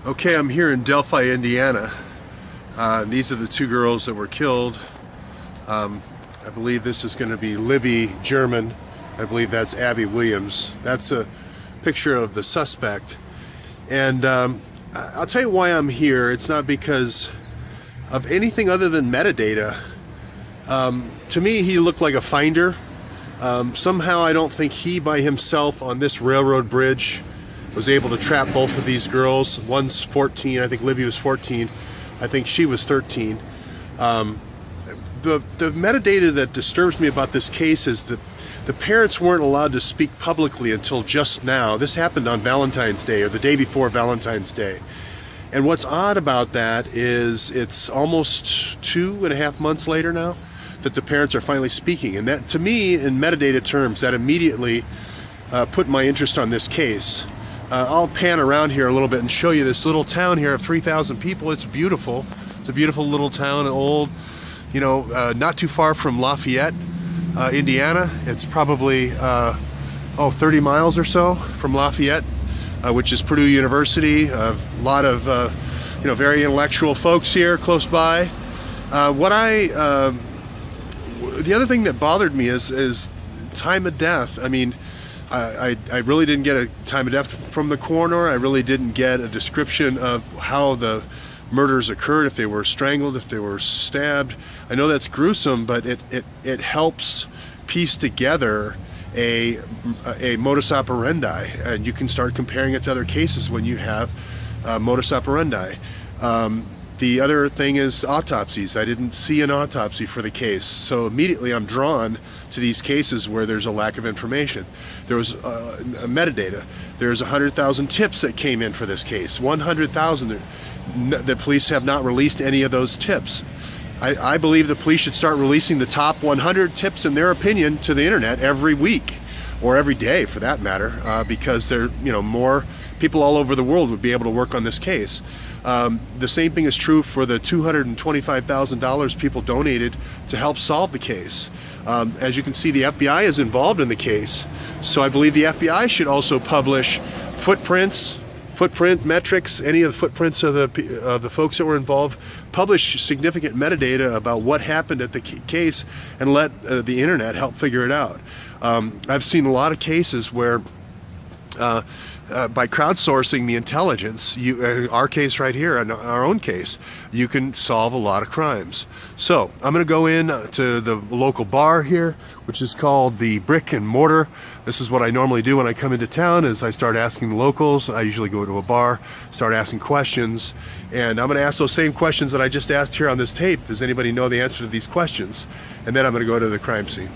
Okay, I'm here in Delphi, Indiana. These are the two girls that were killed. I believe this is going to be Libby German. I believe that's Abby Williams. That's a picture of the suspect. And I'll tell you why I'm here. It's not because of anything other than metadata. To me, he looked like a finder. Somehow I don't think he by himself on this railroad bridge was able to trap both of these girls. One's 14, I think Libby was 14, I think she was 13. The metadata that disturbs me about this case is that the parents weren't allowed to speak publicly until just now. This happened on Valentine's Day, or the day before Valentine's Day. And what's odd about that is it's almost 2.5 months later now that the parents are finally speaking. And that, to me, in metadata terms, that immediately put my interest on this case. I'll pan around here a little bit and show you this little town here of 3,000 people. It's beautiful. It's a beautiful little town, old, not too far from Lafayette, Indiana. It's probably 30 miles or so from Lafayette, which is Purdue University. A lot of very intellectual folks here close by. The other thing that bothered me is time of death. I mean, I really didn't get a time of death from the coroner. I really didn't get a description of how the murders occurred, if they were strangled, if they were stabbed. I know that's gruesome, but it helps piece together a modus operandi, and you can start comparing it to other cases when you have modus operandi. The other thing is autopsies. I didn't see an autopsy for the case, so immediately I'm drawn to these cases where there's a lack of information. There was a metadata. There's 100,000 tips that came in for this case. 100,000. The police have not released any of those tips. I believe the police should start releasing the top 100 tips in their opinion to the internet every week, or every day for that matter, because more people all over the world would be able to work on this case. The same thing is true for the $225,000 people donated to help solve the case. As you can see, the FBI is involved in the case, so I believe the FBI should also publish footprint metrics, any of the footprints of the folks that were involved, publish significant metadata about what happened at the case, and let the internet help figure it out. I've seen a lot of cases where by crowdsourcing the intelligence, our case right here, and our own case, you can solve a lot of crimes. So I'm going to go in to the local bar here, which is called the Brick and Mortar. This is what I normally do when I come into town, is I start asking the locals. I usually go to a bar, start asking questions, and I'm going to ask those same questions that I just asked here on this tape. Does anybody know the answer to these questions? And then I'm going to go to the crime scene.